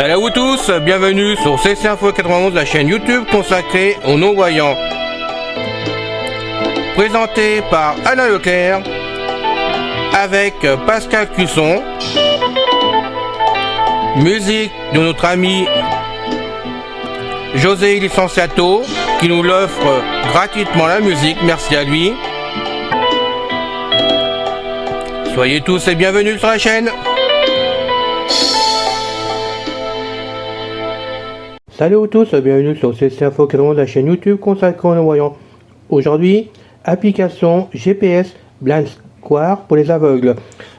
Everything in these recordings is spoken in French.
Salut à vous tous, bienvenue sur CC Info 91, la chaîne YouTube consacrée aux non-voyants. Présenté par Alain Leclerc, avec Pascal Cusson. Musique de notre ami José Licenciato, qui nous l'offre gratuitement la musique, merci à lui. Soyez tous et bienvenus sur la chaîne. Salut à tous, bienvenue sur CC Info 91, la chaîne YouTube consacrée aux non-voyants. Aujourd'hui, application GPS Blind Square pour les aveugles.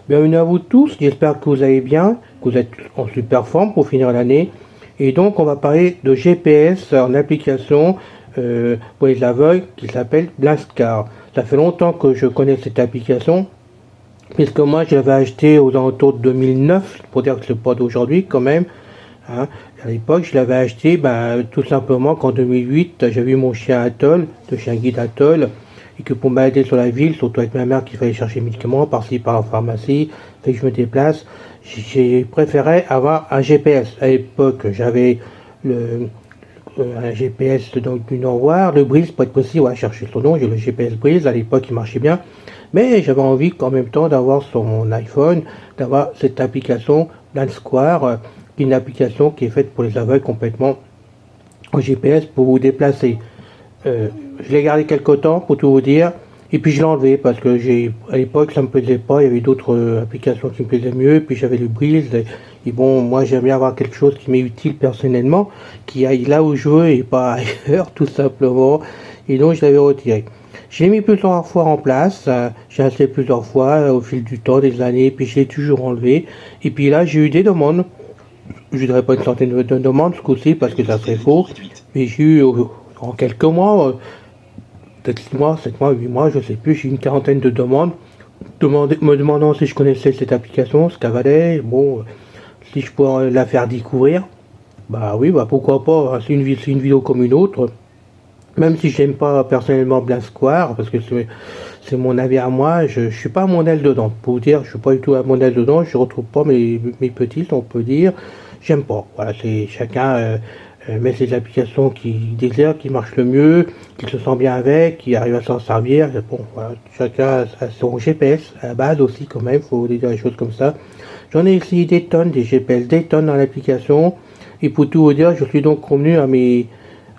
Bienvenue à vous tous, j'espère que vous allez bien, que vous êtes en super forme pour finir l'année. Et donc on va parler de GPS en application pour les aveugles qui s'appelle Blind Square. Ça fait longtemps que je connais cette application, puisque moi je l'avais acheté aux alentours de 2009, pour dire que c'est pas d'aujourd'hui quand même. Hein. À l'époque, je l'avais acheté tout simplement qu'en 2008, j'ai vu mon chien Atoll, le chien guide Atoll, et que pour m'aider sur la ville, surtout avec ma mère qui fallait chercher médicaments par-ci par la pharmacie, fait que je me déplace, j'ai préféré avoir un GPS. À l'époque, j'avais un GPS donc du Norvoir, le Breeze, pour être précis, on va chercher son nom, j'ai le GPS Breeze, à l'époque il marchait bien, mais j'avais envie en même temps d'avoir sur mon iPhone, d'avoir cette application Blind Square, une application qui est faite pour les aveugles complètement en GPS pour vous déplacer. Je l'ai gardé quelques temps pour tout vous dire, et puis je l'ai enlevé parce que à l'époque ça me plaisait pas, il y avait d'autres applications qui me plaisaient mieux, et puis j'avais le Breeze, et bon, moi j'aime bien avoir quelque chose qui m'est utile personnellement, qui aille là où je veux et pas ailleurs tout simplement, et donc je l'avais retiré. Je l'ai mis plusieurs fois en place, j'ai installé plusieurs fois au fil du temps, des années, puis je l'ai toujours enlevé, et puis là j'ai eu des demandes. Je ne dirais pas une centaine de demandes ce coup-ci parce que ça serait faux, mais j'ai eu en quelques mois, peut-être 6 mois, 7 mois, 8 mois, je sais plus, j'ai eu une quarantaine de demandes me demandant si je connaissais cette application, ce qu'elle valait, bon, si je pourrais la faire découvrir. Bah oui, bah pourquoi pas, c'est une vidéo comme une autre, même si j'aime pas personnellement Blind Square, parce que c'est mon avis à moi, je suis pas un modèle dedans, pour vous dire, je suis pas du tout un modèle dedans, je retrouve pas mes petits, on peut dire, j'aime pas, voilà, c'est chacun met ses applications qui désire, qui marchent le mieux, qui se sent bien avec, qui arrive à s'en servir, bon, voilà, chacun a son GPS, à la base aussi quand même, faut dire des choses comme ça. J'en ai essayé des tonnes, des GPS, des tonnes dans l'application, et pour tout vous dire, je suis donc revenu à mes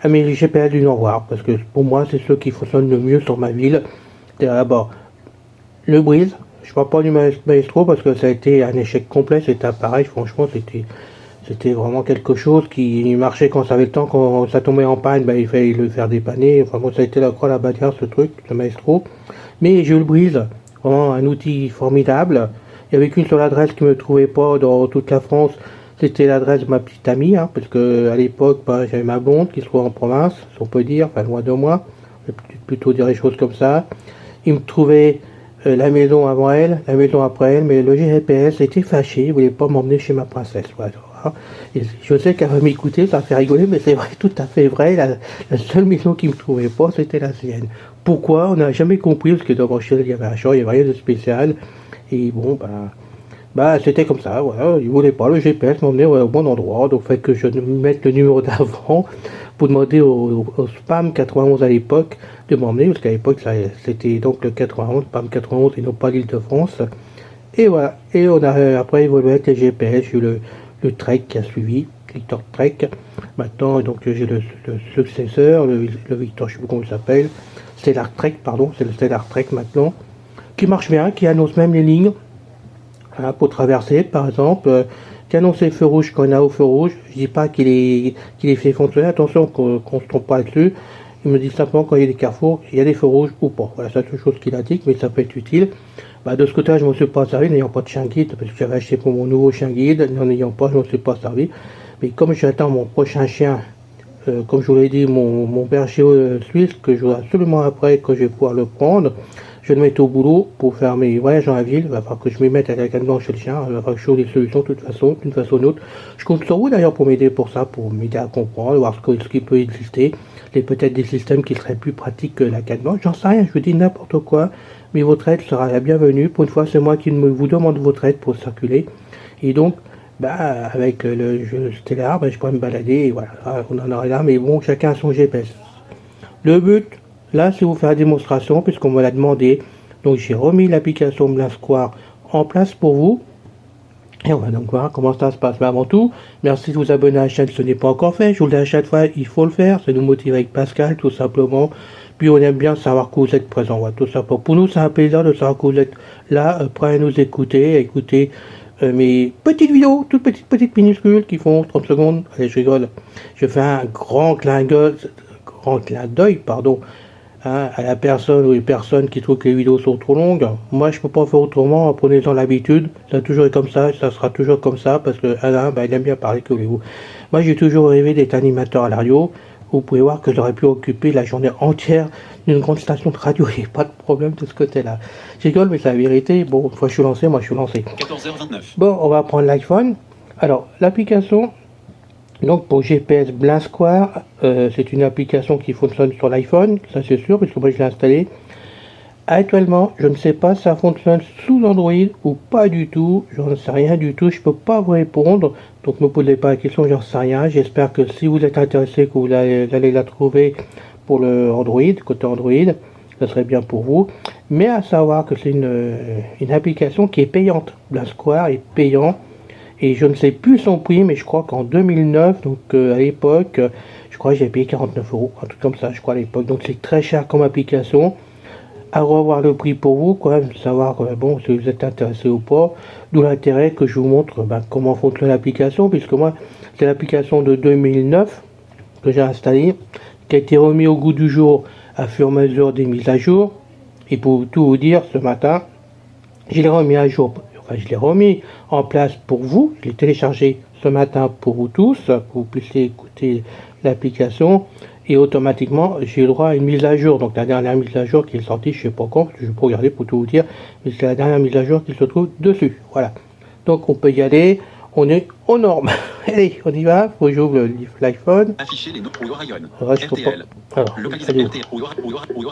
GPS du Norvoir, parce que pour moi, c'est ceux qui fonctionnent le mieux sur ma ville. D'abord, le Breeze, je parle pas du Maestro, parce que ça a été un échec complet, cet appareil, franchement, c'était vraiment quelque chose qui marchait quand ça avait le temps, quand ça tombait en panne, il fallait le faire dépanner, enfin bon, ça a été la croix à la bannière, ce truc, le Maestro. Mais j'ai eu le Breeze, vraiment un outil formidable. Il n'y avait qu'une seule adresse qui me trouvait pas dans toute la France, c'était l'adresse de ma petite amie, hein, parce que à l'époque, j'avais ma blonde qui se trouvait en province, si on peut dire, enfin loin de moi, je vais plutôt dire les choses comme ça. Il me trouvait la maison avant elle, la maison après elle, mais le GPS était fâché, il voulait pas m'emmener chez ma princesse. Voilà. Et je sais qu'elle va m'écouter, ça fait rigoler, mais c'est vrai, tout à fait vrai, la seule maison qui me trouvait pas, c'était la sienne. Pourquoi? On n'a jamais compris, parce que dans chez elle, il y avait un champ, il n'y avait rien de spécial, et bon, c'était comme ça, voilà, il voulait pas, le GPS m'emmener au bon endroit, donc fait que je mette le numéro d'avant pour demander au spam 91 à l'époque de m'emmener, parce qu'à l'époque c'était donc le 91, spam 91 et non pas l'Île-de-France, et voilà, et on a après évolué avec les GPS, j'ai eu le Trek qui a suivi, Victor Trek, maintenant donc j'ai le successeur, le Victor, je sais plus comment il s'appelle, Stellar Trek, pardon, c'est le Stellar Trek maintenant, qui marche bien, qui annonce même les lignes, hein, pour traverser, par exemple, qui annonce les feux rouges quand on a au feu rouge. Je dis pas qu'il est fait fonctionner, attention qu'on se trompe pas là-dessus. Il me dit simplement quand il y a des carrefours, il y a des feux rouges ou pas. Voilà, c'est la seule chose qu'il indique, mais ça peut être utile. De ce côté-là, je ne me suis pas servi, n'ayant pas de chien guide, parce que j'avais acheté pour mon nouveau chien guide, n'en ayant pas, je ne me suis pas servi. Mais comme j'attends mon prochain chien, comme je vous l'ai dit, mon berger suisse, que je veux absolument après que je vais pouvoir le prendre, je vais le mettre au boulot pour faire mes voyages dans la ville. Il va falloir que je me mette à la canne chez le chien. Il va falloir que je trouve des solutions de toute façon, d'une façon ou d'une autre. Je compte sur vous d'ailleurs pour m'aider pour ça, pour m'aider à comprendre, voir ce qui peut exister. Et peut-être des systèmes qui seraient plus pratiques que la canne blanche. J'en sais rien, je vous dis n'importe quoi. Mais votre aide sera la bienvenue. Pour une fois, c'est moi qui vous demande votre aide pour circuler. Et donc, bah, avec le jeu Stellar, bah, je pourrais me balader, et voilà, on en aurait là, mais bon, chacun a son GPS. Le but, là, c'est vous faire la démonstration, puisqu'on me l'a demandé. Donc, j'ai remis l'application Blind Square en place pour vous. Et on va donc voir comment ça se passe. Mais avant tout, merci de vous abonner à la chaîne si ce n'est pas encore fait. Je vous le dis à chaque fois, il faut le faire. Ça nous motive avec Pascal, tout simplement. Puis on aime bien savoir que vous êtes présent. Voilà, tout simplement. Pour nous, c'est un plaisir de savoir que vous êtes là, prêts à nous écouter, écouter mes petites vidéos, toutes petites minuscules qui font 30 secondes. Allez, je rigole. Je fais un grand clin d'œil, pardon, hein, à la personne ou les personnes qui trouvent que les vidéos sont trop longues. Moi, je peux pas faire autrement. Prenez-en l'habitude. Ça a toujours été comme ça. Ça sera toujours comme ça parce que Alain, bah, il aime bien parler que vous. Moi, j'ai toujours rêvé d'être animateur à la radio. Vous pouvez voir que j'aurais pu occuper la journée entière d'une grande station de radio. Il n'y a pas de problème de ce côté-là. Je rigole, mais c'est la vérité. Bon, une fois je suis lancé, moi je suis lancé. 14h29. Bon, on va prendre l'iPhone. Alors, l'application, donc pour GPS Blind Square, c'est une application qui fonctionne sur l'iPhone, ça c'est sûr, puisque moi je l'ai installée. Actuellement, je ne sais pas si ça fonctionne sous Android ou pas du tout. J'en sais rien du tout. Je peux pas vous répondre. Donc ne me posez pas la question, j'en sais rien. J'espère que si vous êtes intéressé, que vous allez la trouver pour le Android, côté Android, ça serait bien pour vous. Mais à savoir que c'est une application qui est payante. Blind Square est payant. Et je ne sais plus son prix, mais je crois qu'en 2009, donc à l'époque, je crois que j'ai payé 49 €, un truc comme ça, je crois à l'époque. Donc c'est très cher comme application. À revoir le prix pour vous, quand même, savoir bon, si vous êtes intéressé ou pas. D'où l'intérêt que je vous montre comment fonctionne l'application, puisque moi, c'est l'application de 2009 que j'ai installée, qui a été remis au goût du jour à fur et à mesure des mises à jour. Et pour tout vous dire, ce matin, je l'ai remis à jour. Enfin, je l'ai remis en place pour vous. Je l'ai téléchargé ce matin pour vous tous, pour que vous puissiez écouter l'application. Et automatiquement, j'ai le droit à une mise à jour. Donc la dernière mise à jour qui est sortie, je sais pas quand, je vais pas regarder pour tout vous dire, mais c'est la dernière mise à jour qui se trouve dessus. Voilà. Donc on peut y aller, on est aux normes. Allez, on y va, faut que j'ouvre l'iPhone. Afficher les noms au Rayon. Reste RTL. Alors, Localisateur.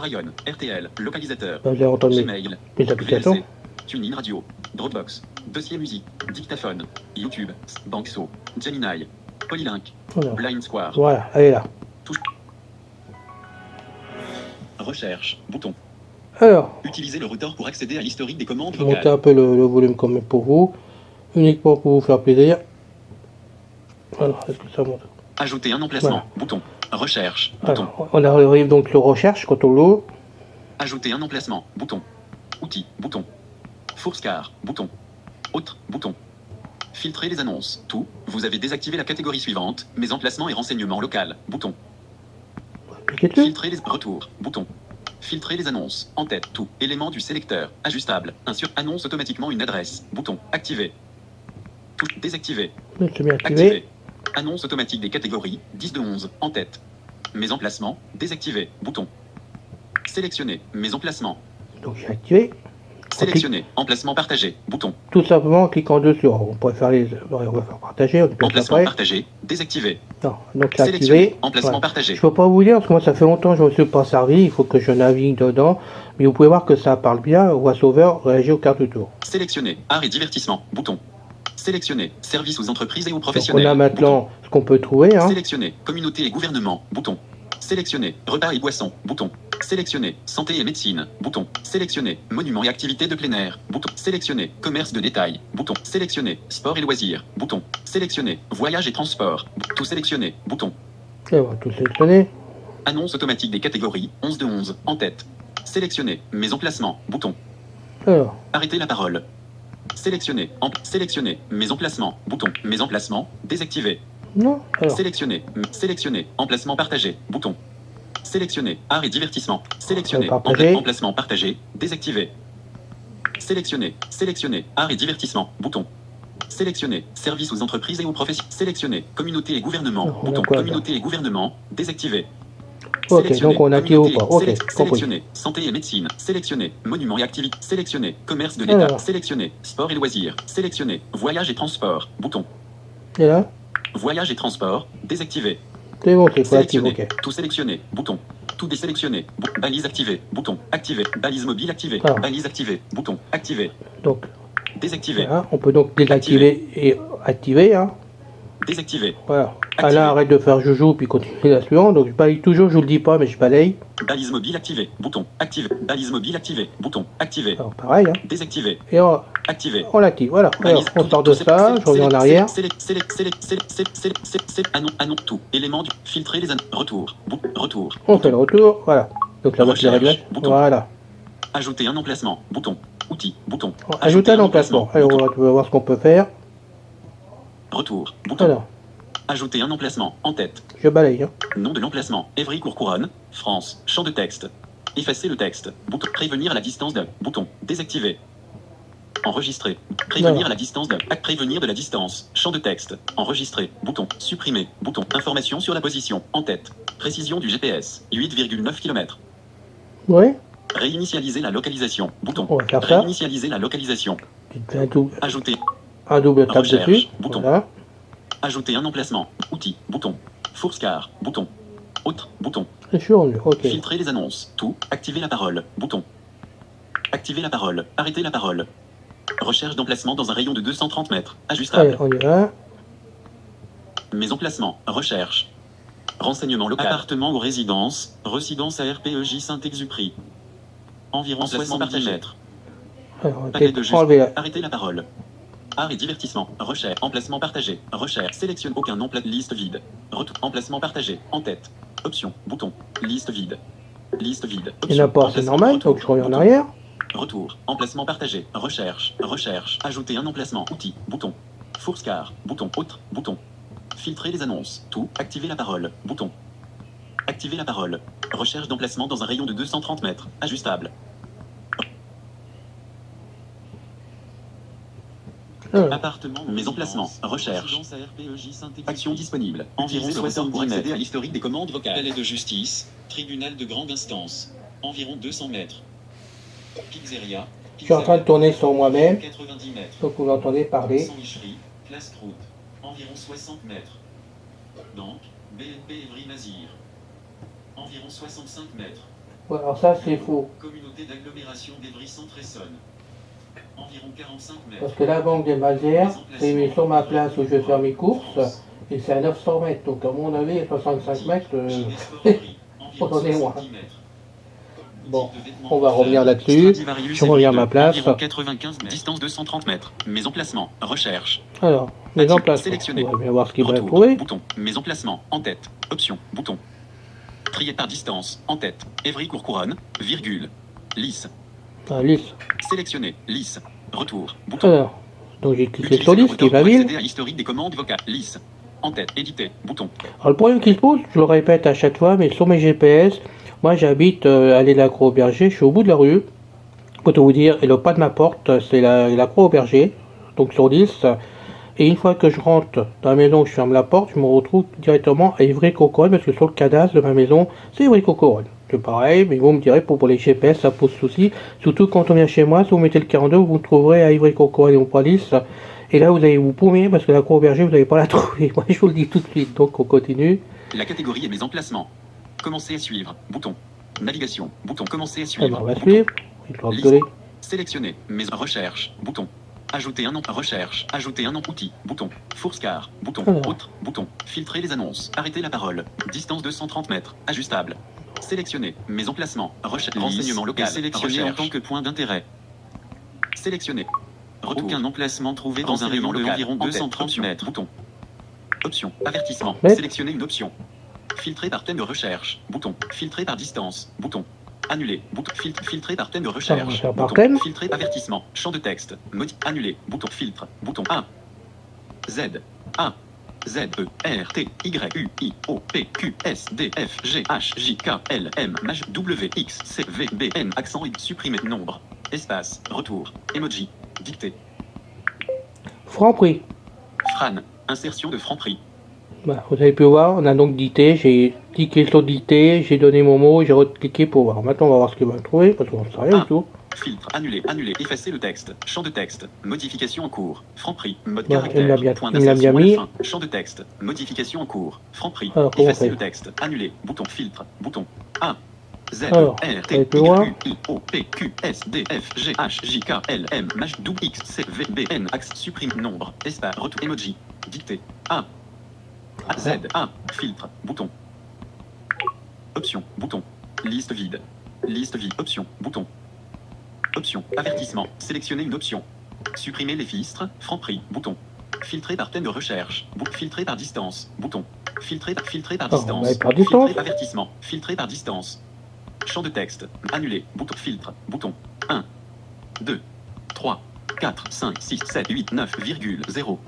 Rayon. RTL. Localisateur. vous allez entendre Gmail. mes applications. VLC. TuneIn Radio. Dropbox. Dossier musique. Dictaphone. YouTube. Bankso. Gemini. Polylink. Voilà. Blind Square. Voilà, allez là. Touche. Recherche. Bouton. Alors, Utilisez le routeur pour accéder à l'historique des commandes je vais monter vocales. un peu le volume quand même pour vous, uniquement pour vous faire plaisir. Alors, est-ce que ça monte? Ajouter un emplacement. Voilà. Bouton. Recherche. Bouton. Alors, on arrive donc le recherche quand on l'ouvre. Ajouter un emplacement. Bouton. Outils. Bouton. Fourscar. Bouton. Autre. Bouton. Filtrer les annonces. Tout. Vous avez désactivé la catégorie suivante. Mes emplacements et renseignements local. Bouton. Cliquez dessus. Filtrer les retours. Bouton. Filtrer les annonces. En tête. Tout. Élément du sélecteur. Ajustable. Annonce automatiquement une adresse. Bouton. Activer. Touche. Désactiver. C'est bien activé. Activer. Annonce automatique des catégories. 10 de 11. En tête. Mes emplacements. Désactiver. Bouton. Sélectionner. Mes emplacements. Donc j'ai activé. Sélectionner. Emplacement partagé. Bouton. Tout simplement en cliquant dessus. Alors, on pourrait faire on va faire partager. On peut Emplacement après. partagé. Désactiver. Non, donc c'est Sélectionner. activé. Emplacement Voilà. partagé. Je peux pas vous dire parce que moi ça fait longtemps que je ne me suis pas servi. Il faut que je navigue dedans. Mais vous pouvez voir que ça parle bien. VoiceOver réagit aux cartes de tour. Sélectionner. Art et divertissement. Bouton. Sélectionner. Services aux entreprises et aux Donc professionnels. on a maintenant ce qu'on peut trouver. Hein. Sélectionner. Communauté et gouvernement. Bouton. Sélectionner. Repas et boissons. Bouton. Sélectionner. Santé et médecine. Bouton. Sélectionner. Monuments et activités de plein air. Bouton. Sélectionner. Commerce de détail. Bouton. Sélectionner. Sport et loisirs. Bouton. Sélectionner. Voyage et transport. Tout sélectionner. Bouton. Et on va tout sélectionner. Annonce automatique des catégories. 11 de 11. En tête. Sélectionner. Mes emplacements. Bouton. Alors, Arrêter la parole. Sélectionner. Sélectionner. Mes emplacements. Bouton. Mes emplacements. Désactiver. non. Alors, Sélectionner. Sélectionner. Emplacement partagé. Bouton. Sélectionner. Art et divertissement. Sélectionner. Partager. Emplacement partagé. Désactiver. Sélectionner. Sélectionner. Art et divertissement. Bouton. Sélectionner. Services aux entreprises et aux professions. Sélectionner. Communauté et gouvernement. Alors, on a Bouton. quoi, là? Communauté et gouvernement. Désactiver. ok, Sélectionner. donc on active ou pas. Ok, Communauté. compris. Sélectionner. Santé et médecine. Sélectionner. Monuments et activités. Sélectionner. Commerce de l'État. Alors. Sélectionner. Sport et loisirs. Sélectionner. Voyage et transport. Bouton. Et là, Voyage et transport. Désactiver. c'est bon, c'est quoi active, Sélectionner. ok. Tout sélectionner. Bouton. Tout désélectionner. Balise activée. Bouton. Activer. Balise mobile activée. Ah. Balise activée. Bouton. Activer. Donc, Désactiver. voilà, on peut donc désactiver et activer, hein. Désactiver. Voilà. Activer. Alain, arrête de faire joujou, puis continue la suivante. Donc je balaye toujours, je vous le dis pas, mais je balaye. Balise mobile activée. Bouton. Activé. Balise mobile activée. Bouton. Activé. Alors pareil, hein. Désactiver. Et Activé. on l'active, voilà. Alors, on sort de ça, je reviens en arrière. Tout. Élément du. Filtrer les Retour. Retour. On fait le retour, voilà. Donc là, voici les réglages. Bouton. Voilà. Ajouter un emplacement. Bouton. Outil. Bouton. Ajouter un emplacement. Alors, on va voir ce qu'on peut faire. Retour. Bouton. Alors, Ajouter un emplacement. En tête. je balaye, hein. Nom de l'emplacement. Évry-Courcouronnes, France. Champ de texte. Effacer le texte. Bouton. Prévenir la distance de. Bouton. Désactiver. Enregistrer. Prévenir la distance de. Prévenir de la distance. Champ de texte. Enregistrer. Bouton. Supprimer. Bouton. Information sur la position. En tête. Précision du GPS. 8,9 km. Ouais. Réinitialiser la localisation. Bouton. On va faire ça. Réinitialiser la localisation. Ajouter. Un double tape Recherche. dessus. Bouton. Voilà. Ajouter un emplacement. Outil. Bouton. Fourscar. Bouton. Autre. Bouton. Et je suis rendu, ok. Filtrer les annonces. Tout. Activer la parole. Bouton. Activer la parole. Arrêter la parole. Recherche d'emplacement dans un rayon de 230 mètres. Allez, Ajustable. on y va. Mes emplacements. Recherche. Renseignement local. Appartement ou résidence. Résidence à RPEJ Saint-Exupéry. Environ 60 mètres. Alors, on Paquet de va enlever la... Arrêter la parole. Art et divertissement. Recherche. Emplacement partagé. Recherche. Sélectionne aucun emplacement. Liste vide. Retour. Emplacement partagé. En tête. Option. Bouton. Liste vide. Liste vide. Il n'y en a pas, c'est Emplacement. normal, Retour. donc je reviens en Bouton. arrière. Retour. Emplacement partagé. Recherche. Recherche. Ajouter un emplacement. Outil. Bouton. Fourscar. Bouton. Autre. Bouton. Filtrer les annonces. Tout. Activer la parole. Bouton. Activer la parole. Recherche d'emplacement dans un rayon de 230 mètres. Ajustable. Appartement. Mes emplacements. Recherche. Action disponible. Environ 60 pour accéder à l'historique des commandes vocales. Palais de justice. Tribunal de grande instance. Environ 200 mètres. Pizzeria. Je suis en train de tourner sur moi-même. 90 mètres. Donc vous l'entendez parler. Sandwicherie. Place Croûte. Environ 60 mètres. Banque. BNP Évry-Mazir. Environ 65 mètres. Ouais, alors ça c'est faux. Communauté d'agglomération d'Evry-Centre-Essonne. Environ 45 mètres. Parce que la banque des Mazères, c'est sur ma place où je vais faire mes courses. Et c'est à 900 mètres. Donc à mon avis, 65 mètres, on est loin. Bon, on va revenir là-dessus. Je reviens à ma place. Environ 95 mètres. Distance 230 mètres. Mes emplacements. Recherche. Alors, mes emplacements. Sélectionner. On va bien voir ce qu'il va Retour. trouver. Bouton. Mes emplacements. En tête. Option. Bouton. Trier par distance. En tête. Évry-Courcouronnes. Virgule. Lisse. Ah, lisse. Sélectionner. Lisse. Retour. Bouton. Alors, donc j'ai cliqué Utiliser sur le lisse, qui moteur va pour ville. accéder à l'historique des commandes vocales. Lisse. En tête. Éditer. Bouton. Alors le problème qui se pose, je le répète à chaque fois, mais sur mes GPS, moi j'habite allée de la Croix au Berger, je suis au bout de la rue, pour tout vous dire, et le pas de ma porte, c'est la Croix au Berger, donc sur 10. Et une fois que je rentre dans la maison, je ferme la porte, je me retrouve directement à Évry-Courcouronnes, parce que sur le cadastre de ma maison, c'est Évry-Courcouronnes. C'est pareil, mais vous me direz, pour les GPS, ça pose souci, surtout quand on vient chez moi, si vous mettez le 42, vous me trouverez à Évry-Courcouronnes et au Point 10. Et là, vous paumez, parce que la Croix au Berger, vous n'allez pas la trouver. Moi, je vous le dis tout de suite, donc on continue. La catégorie et mes emplacements. Commencer à suivre. Bouton. Navigation. Bouton. Commencer à Eh suivre. ben, on va Bouton. suivre. Il doit Liste. rigoler. Sélectionner. Mes recherches. Bouton. Ajouter un nom. Recherche. Ajouter un nom. Outil. Bouton. Fourscar. Bouton. Alors. Autre. Bouton. Filtrer les annonces. Arrêter la parole. Distance 230 mètres. Ajustable. Sélectionner. Mes emplacements. Recherche. Renseignement local. Sélectionner en tant que point d'intérêt. Sélectionner. Retour. Aucun emplacement trouvé dans un rayon de environ 230 mètres. Bouton. Option. Avertissement. Mètres. Sélectionner une option. Filtrer par thème de recherche. Bouton. Filtrer par distance. Bouton. Annuler. Bouton. Filtrer par thème de Ça, on va recherche. faire par Bouton. thème. Filtrer. Avertissement. Champ de texte. Annuler. Bouton. Filtre. Bouton A. Z. A. Z. E. R. T. Y. U. I. O. P. Q. S. D. F. G. H. J. K. L. M. Maj. W. X. C. V. B. N. Accent et supprimer. Nombre. Espace. Retour. Emoji. Dictée. Franprix. Fran. Insertion de Franprix. Voilà, vous avez pu voir, on a donc dicté, j'ai cliqué sur dicté, j'ai donné mon mot, j'ai recliqué pour voir. Maintenant, on va voir ce qu'il va trouver, parce qu'on ne sait rien du tout. Filtre. Annuler. Annuler. Effacer le texte. Champ de texte. Modification en cours. Franprix. Mode Bon, caractère. il l'a bien- Point il l'a bien d'insertion à mis. la fin. Champ de texte. Modification en cours. Franprix. Alors, comment on Effacer fait le texte. Annuler. Bouton. Filtre. Bouton. A. Z, Alors, R, allez T, plus loin. Y, I, O, P, Q, S, D, F, G, H, J, K, L, M, W, X, C, V, B, N, axe, supprime, nombre, espace, retour, emoji, dictée, A, Z, A, filtre, bouton. Option, bouton. Liste vide. Liste vide, option, bouton. Option, avertissement, sélectionner une option. Supprimer les filtres, Franprix, bouton. Filtrer par thème de recherche, filtrer par distance, bouton. Filtrer par distance. Par distance. Filtrer avertissement, filtrer par distance. Champ de texte, annuler, bouton, filtre, bouton. 1, 2, 3, 4, 5, 6, 7, 8, 9,0.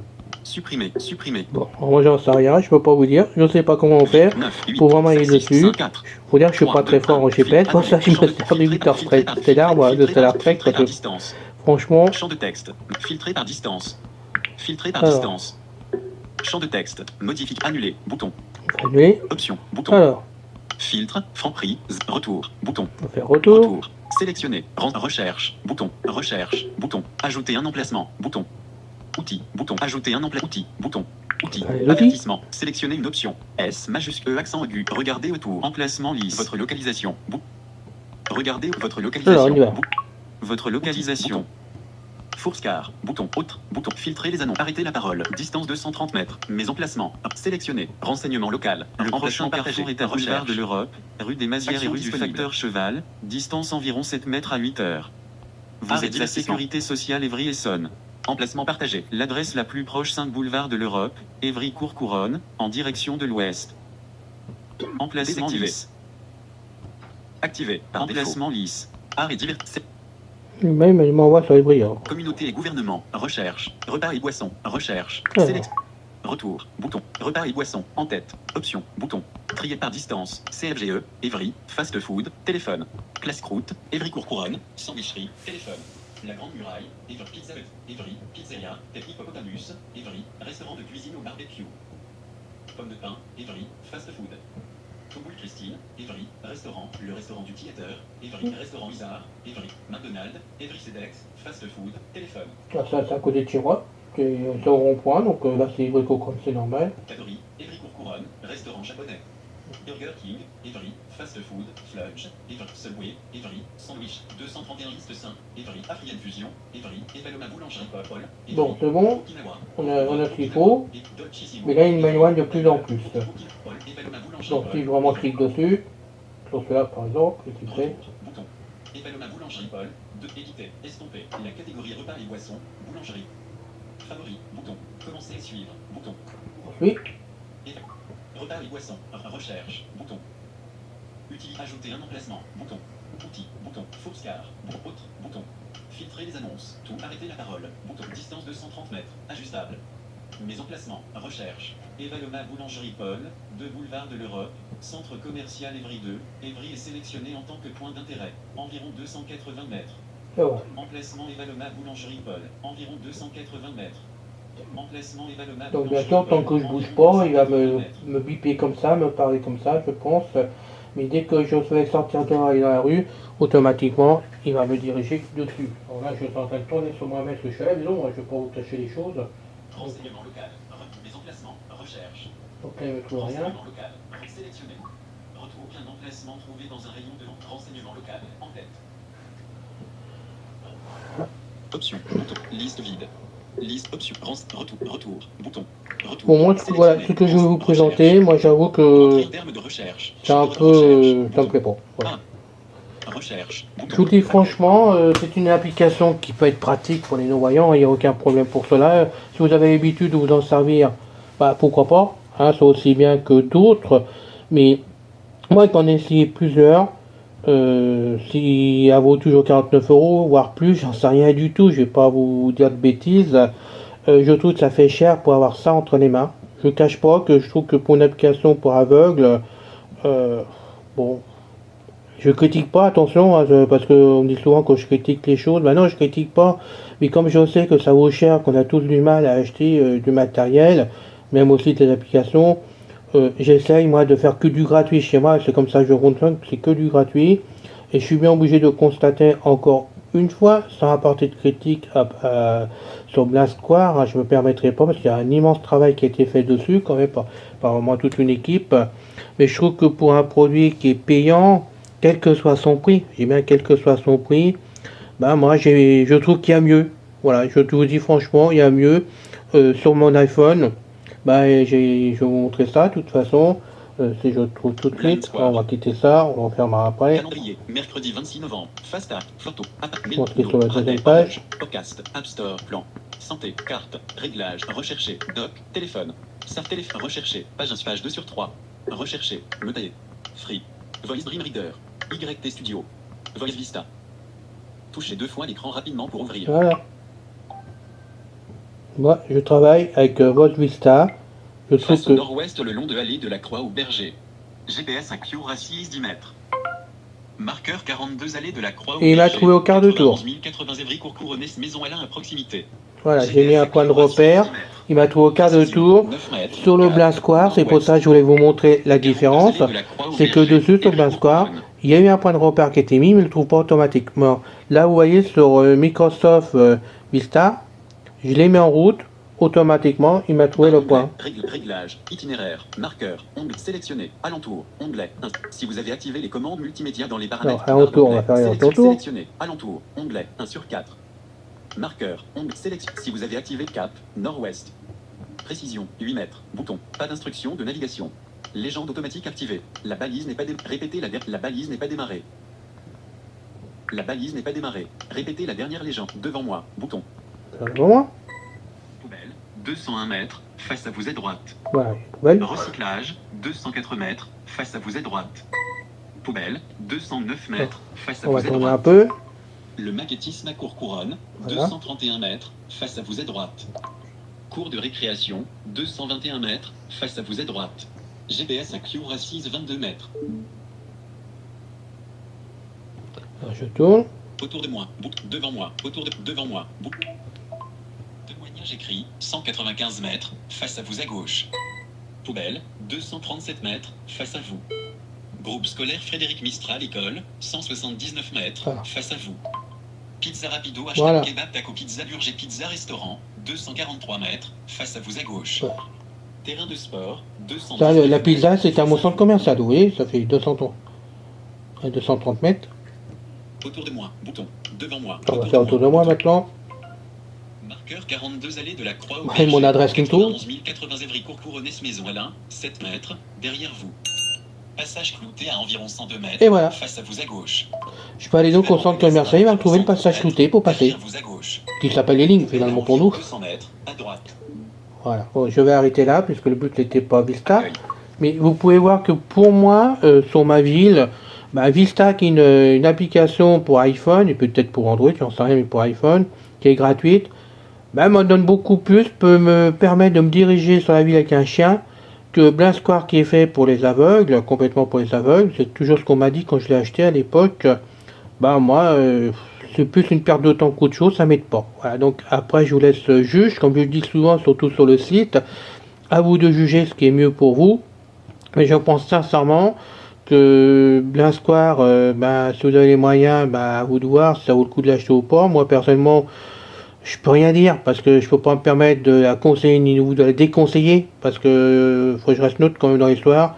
Supprimer, supprimer. Bon, moi j'en sais rien, je peux pas vous dire, je sais pas comment faire. 9, 8, Pour vraiment aller 5, 6, dessus. 5, 4. Faut dire que je suis pas très fort en GPS, pour ça je me sers de 8 heures Stellar, moi, de Stellar Trek, parce que franchement. Champ de texte, filtrer par distance. Filtrer par Alors. distance. Champ de texte, modifie, annuler, bouton. Annuler. Option, bouton. Alors, Filtre, Franprix, retour, bouton. on va faire retour. Retour. Sélectionner, recherche, bouton, recherche, bouton. Ajouter un emplacement, bouton. Outil, bouton. Ajouter un emplacement, outil, bouton. Outil, Allez, l'outil. avertissement, sélectionner une option. S majuscule, accent aigu, regardez autour, emplacement lisse, votre localisation, regardez votre localisation. Alors, on y va. Votre localisation. Fourscar, bouton, autre, bouton, filtrer les annonces, arrêter la parole, distance 230 mètres, mes emplacements, sélectionner, renseignement local, le prochain carrefour est à boulevard de l'Europe, rue des Mazières et rue du Facteur Cheval, distance environ 7 mètres à 8 heures. Vous êtes la sécurité sociale Évry-Essonne. Emplacement partagé. L'adresse la plus proche 5 boulevard de l'Europe, Évry-Cour-Couronne, en direction de l'ouest. Emplacement lisse. Activé. Emplacement lisse. Art et divertissement. Même il m'envoie sur les brillants. Communauté et gouvernement. Recherche. Repas et boissons. Recherche. Alors. Sélection. Retour. Bouton. Repas et boissons. En tête. Option. Bouton. Trier par distance. CFGE. Évry. Fast food. Téléphone. Classe-croûte. Évry-Cour-Couronne. Sandwicherie. Téléphone. La Grande Muraille. Évry. Pizza. Évry. Pizzeria. Hippopotamus. Évry. Restaurant de cuisine au barbecue. Pomme de pain. Évry. Fast food. Faubourg Christine, Évry, restaurant, le restaurant du Theater, Évry, restaurant Bizarre, Évry, McDonald's, Évry Cedex, fast food, téléphone. Ah, ça c'est à côté de chez moi, c'est au rond-point, donc là c'est Évry-Cour-Couronne, c'est normal. Caderie, Évry-Cour-Couronne, restaurant japonais. Burger King, Évry, fast food, Flunch, Évry, Subway, Évry, sandwich, 231 liste Saint, Évry, Afrienne Fusion, Évry, Evaloma Boulangerie Paul, Évry, Bon, c'est bon, Okinawa, on a ce qu'il faut, mais là il m'éloigne de plus en plus. Donc si je vraiment clique dessus, sur cela par exemple, et c'est fait. Bouton. Evaloma Boulangerie Paul, de éditer, estomper, la catégorie repas et boissons, boulangerie. Favori, bouton. Commencer et suivre, bouton. Ensuite, Repas et boissons, recherche, bouton. Ajouter un emplacement, bouton. Outil, bouton. Fourscar, autre, bouton. Filtrer les annonces, tout, arrêter la parole, bouton. Distance 230 mètres, ajustable. Mes emplacements, recherche. Evaloma Boulangerie Paul, 2 boulevard de l'Europe, centre commercial Évry 2. Évry est sélectionné en tant que point d'intérêt, environ 280 mètres. ça va. Emplacement Evaloma Boulangerie Paul, environ 280 mètres. Emplacement Evaloma Donc bien Boulangerie sûr, tant Paul, que je bouge environ pas, il va 280 mètres. me biper comme ça, me parler comme ça, je pense. Mais dès que je souhaite sortir dehors et dans la rue, automatiquement, il va me diriger dessus. Alors là, je suis en train de tourner sur moi-même parce que je suis à la maison, moi, je ne vais pas vous cacher les choses. Renseignement local, mes emplacements, recherche. Donc là, il ne me trouve rien. Renseignement local, sélectionné. Retrouve un emplacement trouvé dans un rayon de renseignement local, en tête. Option, bouton, liste vide. Liste, option, retour, bouton. Retour. Bon, moi, voilà, ce que je vais vous présenter, moi, j'avoue que Terme de recherche. c'est un peu... ça me plaît pas. Voilà. Recherche. Je vous dis franchement, c'est une application qui peut être pratique pour les non-voyants, il n'y a aucun problème pour cela. Si vous avez l'habitude de vous en servir, bah, pourquoi pas, hein, c'est aussi bien que d'autres. Mais moi, quand on a essayé plusieurs, si elle vaut toujours 49 €, voire plus, j'en sais rien du tout, je vais pas vous dire de bêtises. Je trouve que ça fait cher pour avoir ça entre les mains. Je ne cache pas que je trouve que pour une application pour aveugles, bon... Je critique pas, attention, hein, parce qu'on me dit souvent que je critique les choses. Ben non, je critique pas. Mais comme je sais que ça vaut cher, qu'on a tous du mal à acheter du matériel, même aussi des applications, j'essaye moi de faire que du gratuit chez moi. C'est comme ça que je fonctionne, c'est que du gratuit. Et je suis bien obligé de constater encore une fois, sans apporter de critique sur Blast Square, hein, je me permettrai pas parce qu'il y a un immense travail qui a été fait dessus, quand même par vraiment toute une équipe. Mais je trouve que pour un produit qui est payant, quel que soit son prix, j'ai bien quel que soit son prix, bah moi je trouve qu'il y a mieux. Voilà, je vous dis franchement, il y a mieux. Sur mon iPhone, bah je vais vous montrer ça de toute façon. Si je trouve tout de suite, on va quitter ça, on fermera après. Calendrier, mercredi 26 novembre. Fast App, photo, app, On se met sur la deuxième page. podcast, App Store, plan, santé, carte, réglage, rechercher, doc, téléphone, SAF téléphone, rechercher, page 2 sur 3, rechercher, me tailler, free, Voice Dream Reader, YT Studio, Voice Vista. Touchez 2 fois l'écran rapidement pour ouvrir. Voilà. Moi, je travaille avec Voice Vista. Je trouve Face que... au nord-ouest le long de l'allée de la Croix au Berger. GPS à Cure assise 10 mètres. Marqueur 42 allées de la Croix au Et il m'a Berger. trouvé au quart de tour. 80 Évry Courcouronnes Maison Alain à proximité. Voilà, j'ai mis un point de repère. Il m'a trouvé au quart de tour. Sur le Blain Square, c'est pour ça que je voulais vous montrer la différence. C'est que dessus, sur le Blain Square, il y a eu un point de repère qui était mis, mais il ne le trouve pas automatiquement. Là, vous voyez, sur Microsoft Vista, je l'ai mis en route. Automatiquement, il m'a trouvé le point. Réglage, itinéraire, marqueur, onglet sélectionné, alentour, onglet. Si vous avez activé les commandes multimédia dans les paramètres. Non, alentour, on va faire alentour. Sélectionné, alentour, onglet, 1 sur 4. Marqueur, onglet, sélection. Si vous avez activé cap, nord-ouest. Précision, 8 mètres, bouton, pas d'instruction de navigation. Légende automatique activée. La balise n'est pas répétez la balise n'est pas démarrée. La balise n'est pas démarrée. Répétez la dernière légende. Devant moi, bouton. Devant moi. 201 mètres, face à vous à droite. Voilà, poubelle. Recyclage, 204 mètres, face à vous à droite. Poubelle, 209 mètres, face à On vous va à tourner un droite. peu. Le maquettisme à Courcouronnes, Voilà. 231 mètres, face à vous à droite. Cours de récréation, 221 mètres, face à vous à droite. GPS à Cure assise 22 mètres. Alors, je tourne. Autour de moi, devant moi, devant moi, témoignage écrit, 195 mètres, face à vous à gauche. Poubelle, 237 mètres, face à vous. Groupe scolaire Frédéric Mistral École, 179 mètres, Voilà. face à vous. Pizza Rapido, Voilà. Kebab Taco Pizza Burger Pizza Restaurant, 243 mètres, face à vous à gauche. Voilà. Terrain de sport, 200 Ça, la pizza, c'est à mon centre commercial, vous voyez, ça fait 230 mètres. Autour de moi, bouton, devant moi. On va faire autour de moi maintenant. Marqueur 42 allées de la Croix au Ouais, mon adresse qui me trouve. 80 Évry Courcouronnes Maison Alain, 7 mètres, derrière vous. Passage clouté à environ 102 mètres, Et voilà. face à vous à gauche. Je peux aller donc au centre commercial, il va me trouver le passage clouté pour passer. Derrière vous à gauche. Qui s'appelle les lignes finalement pour nous. 200 mètres, à droite. Voilà. Bon, je vais arrêter là puisque le but n'était pas Vista. Mais vous pouvez voir que pour moi, sur ma ville, bah, Vista qui est une application pour iPhone, et peut-être pour Android, j'en sais rien, mais pour iPhone, qui est gratuite, bah, me donne beaucoup plus, peut me permettre de me diriger sur la ville avec un chien, que Blind Square qui est fait pour les aveugles, complètement pour les aveugles. C'est toujours ce qu'on m'a dit quand je l'ai acheté à l'époque. Bah moi, c'est plus une perte de temps qu'autre chose, ça m'aide pas. Voilà, donc après je vous laisse juge, comme je le dis souvent, surtout sur le site, à vous de juger ce qui est mieux pour vous. Mais je pense sincèrement que Blind Square, bah, si vous avez les moyens, bah, à vous de voir si ça vaut le coup de l'acheter ou pas. Moi personnellement, je peux rien dire parce que je peux pas me permettre de la conseiller ni de la déconseiller parce que faut que je reste neutre quand même dans l'histoire.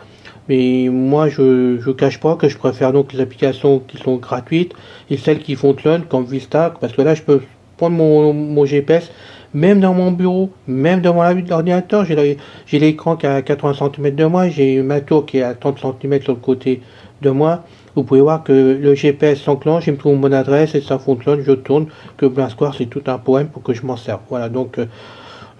Mais moi je cache pas que je préfère donc les applications qui sont gratuites et celles qui fonctionnent comme Vista parce que là je peux prendre mon GPS même dans mon bureau, même devant l'ordinateur, j'ai l'écran qui est à 80 cm de moi, j'ai ma tour qui est à 30 cm sur le côté de moi. Vous pouvez voir que le GPS s'enclenche, il me trouve mon adresse et ça fonctionne, je tourne, que Blind Square c'est tout un poème pour que je m'en serve. Voilà, donc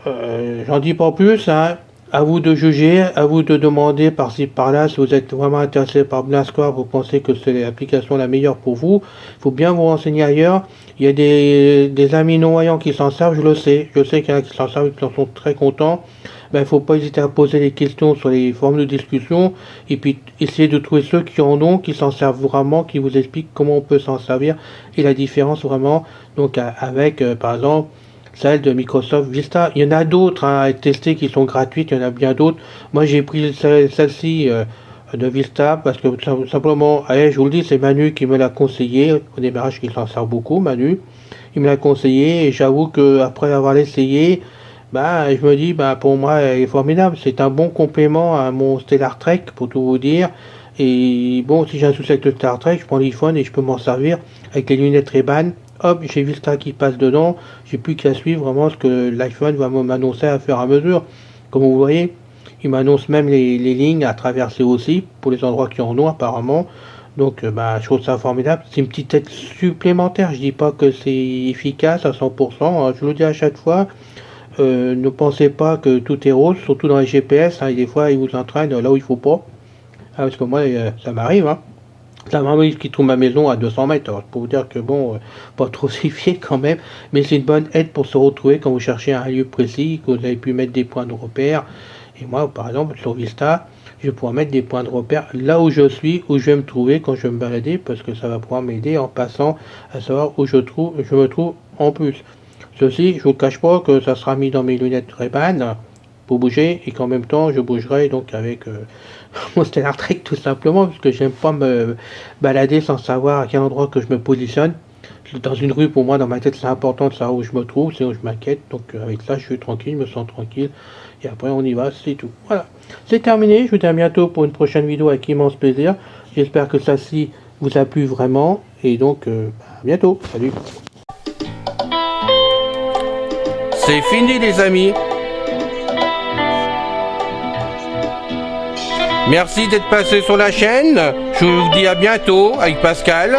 j'en dis pas plus, hein. À vous de juger, à vous de demander par-ci par-là si vous êtes vraiment intéressé par Blind Square, vous pensez que c'est l'application la meilleure pour vous. Il faut bien vous renseigner ailleurs. Il y a des amis non-voyants qui s'en servent, je sais qu'il y en a qui s'en servent et qui en sont très contents. Ben, il ne faut pas hésiter à poser des questions sur les forums de discussion et puis essayer de trouver ceux qui en ont, qui s'en servent vraiment, qui vous expliquent comment on peut s'en servir et la différence vraiment. Donc avec par exemple celle de Microsoft Vista. Il y en a d'autres à tester qui sont gratuites, il y en a bien d'autres. Moi j'ai pris celle-ci de Vista parce que simplement, allez, je vous le dis, c'est Manu qui me l'a conseillé. Au démarrage, qui s'en sert beaucoup, Manu. Il me l'a conseillé et j'avoue que après avoir essayé, bah, je me dis, bah, pour moi, elle est formidable. C'est un bon complément à mon Stellar Trek, pour tout vous dire. Et bon, si j'ai un souci avec le Star Trek, je prends l'iPhone et je peux m'en servir avec les lunettes Ray-Ban. Hop, j'ai Vista qui passe dedans. J'ai plus qu'à suivre vraiment ce que l'iPhone va m'annoncer à faire à mesure. Comme vous voyez, il m'annonce même les lignes à traverser aussi, pour les endroits qui en ont apparemment. Donc je trouve ça formidable. C'est une petite aide supplémentaire. Je dis pas que c'est efficace à 100%. Je le dis à chaque fois. Ne pensez pas que tout est rose, surtout dans les GPS. Et des fois, ils vous entraînent là où il faut pas. Parce que moi, ça m'arrive. Ça m'arrive qu'ils trouvent ma maison à 200 mètres. Alors, pour vous dire que bon, pas trop s'y fier quand même. Mais c'est une bonne aide pour se retrouver quand vous cherchez un lieu précis, que vous avez pu mettre des points de repère. Et moi, par exemple, sur Vista, je vais pouvoir mettre des points de repère là où je suis, où je vais me trouver quand je vais me balader, parce que ça va pouvoir m'aider en passant à savoir où je me trouve en plus. Ceci, je vous cache pas que ça sera mis dans mes lunettes Ray-Ban pour bouger, et qu'en même temps, je bougerai donc avec mon Star Trek tout simplement, parce que j'aime pas me balader sans savoir à quel endroit que je me positionne. Dans une rue, pour moi, dans ma tête, c'est important de savoir où je me trouve, sinon je m'inquiète. Donc avec ça, je suis tranquille, je me sens tranquille. Et après, on y va, c'est tout. Voilà, c'est terminé. Je vous dis à bientôt pour une prochaine vidéo avec immense plaisir. J'espère que celle-ci vous a plu vraiment. Et donc, à bientôt. Salut. C'est fini, les amis. Merci d'être passé sur la chaîne. Je vous dis à bientôt avec Pascal.